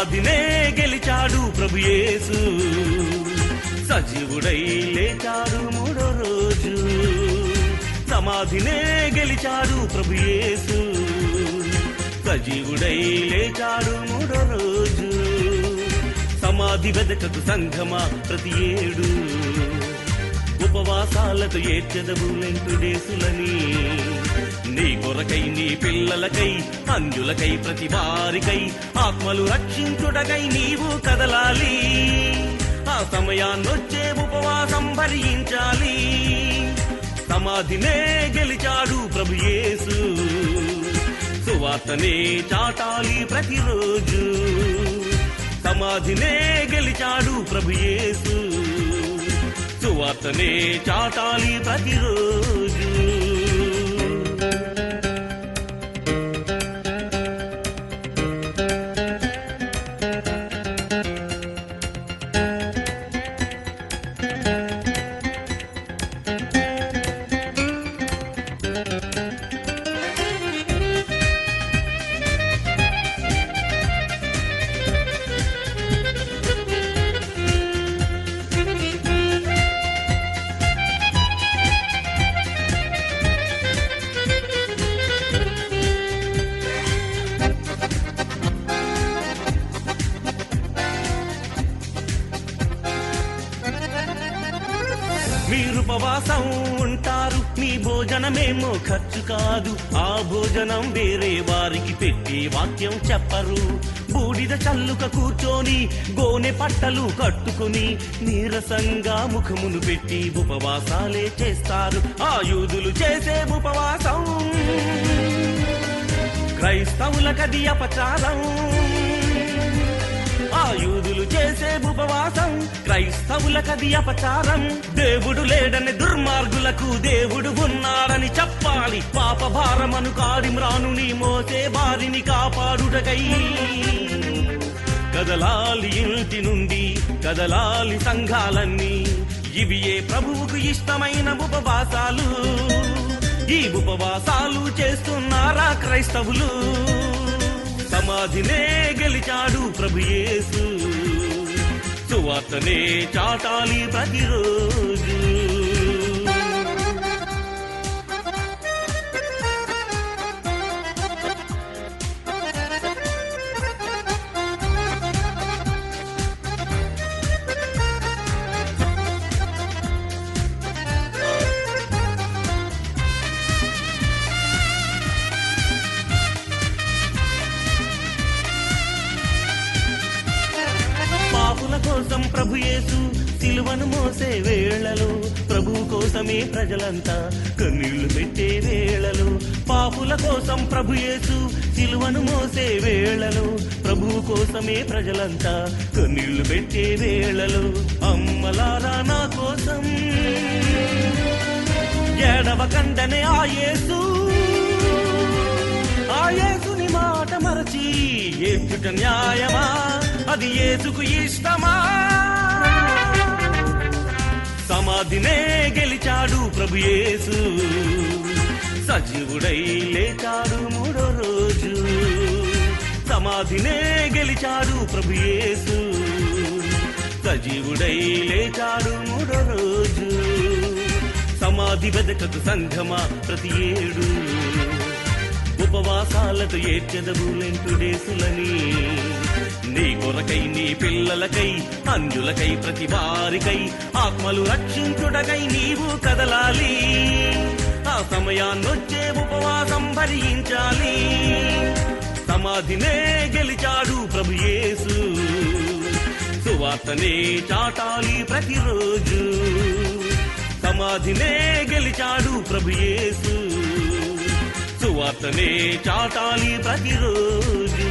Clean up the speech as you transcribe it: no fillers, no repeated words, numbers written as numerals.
సమాధినే గెలిచాడు ప్రభు యేసు, సజీవుడై లేచాడు మూడో రోజు. సమాధినే గెలిచాడు ప్రభు యేసు, సజీవుడై లేచాడు మూడో రోజు. సమాధి వెదకకు సంఘమా ప్రతి ఏడు, ఉపవాసాలతో ఏడ్చెదవు లెంటు డేసులని. నీ కొరకై నీ పిల్లలకై అన్యులకై ప్రతి వారికై ఆత్మలు రక్షించుటకై నీవు కదలాలి. ఆ సమయాన్నొచ్చే ఉపవాసం భరించాలి. సమాధినే గెలిచాడు ప్రభు యేసు, సువార్తనే చాటాలి ప్రతిరోజు. సమాధినే గెలిచాడు ప్రభు యేసు, సువార్తనే చాటాలి ప్రతిరోజు. మీరు ఉపవాసం ఉంటారు, మీ భోజనమేమో ఖర్చు కాదు. ఆ భోజనం వేరే వారికి పెట్టి వాక్యం చెప్పరు. బూడిద చల్లుక కూర్చొని గోనె పట్టలు కట్టుకుని నీరసంగా ముఖమును పెట్టి ఉపవాసాలే చేస్తారు. ఆ యూదులు చేసే ఉపవాసం క్రైస్తవులకది అపచారం. ఆ యూదులు చేసే ఉపవాసం క్రైస్తవులకది అపచారం. దేవుడు లేడని దుర్మార్గులకు దేవుడు ఉన్నాడని చెప్పాలి. పాప భారమను కాడిమ్రానుని మోసే వారిని కాపాడుటకై కదలాలి ఇంటి నుండి, కదలాలి సంఘాలన్నీ. ఇవి ఏ ప్రభువుకు ఇష్టమైన ఉపవాసాలు. ఈ ఉపవాసాలు చేస్తున్నారా క్రైస్తవులు? సమాధినే గెలిచాడు ప్రభు యేసు, సువార్తనే చాటాలి ప్రతిరోజు. పాపుల కోసం ప్రభు యేసు సిలువను మోసే వేళలో, ప్రభు కోసమే ప్రజలంతా కన్నీళ్లు పెట్టే వేళలో. పాపుల కోసం ప్రభు యేసు సిలువను మోసే వేళలో, ప్రభు కోసమే ప్రజలంతా కన్నీళ్లు పెట్టే వేళలో. అమ్మలారా నా కోసం ఏడవకండనే ఆ యేసు, ఆ యేసుని మాట మరచి ఏడ్చుట న్యాయమా? అది యేసుకు ఇష్టమా? సమాధినే గెలిచాడు ప్రభు యేసు, సజీవుడై లేచాడు మూడో రోజు. సమాధినే గెలిచాడు ప్రభు యేసు, సజీవుడై లేచాడు మూడో రోజు. సమాధి వెదకకు సంఘమా ప్రతి ఏడు, ఉపవాసాలతో ఏడ్చెదవు లెంటు డేసులని. నీ కొరకై నీ పిల్లలకై అన్యులకై ప్రతి వారికై ఆత్మలు రక్షించుటకై నీవు కదలాలి. ఆ సమయాన్నొచ్చే ఉపవాసం భరించాలి. సమాధినే గెలిచాడు ప్రభు యేసు, సువార్తనే చాటాలి ప్రతిరోజు. సమాధినే గెలిచాడు ప్రభు యేసు, సువార్తనే చాటాలి ప్రతిరోజు.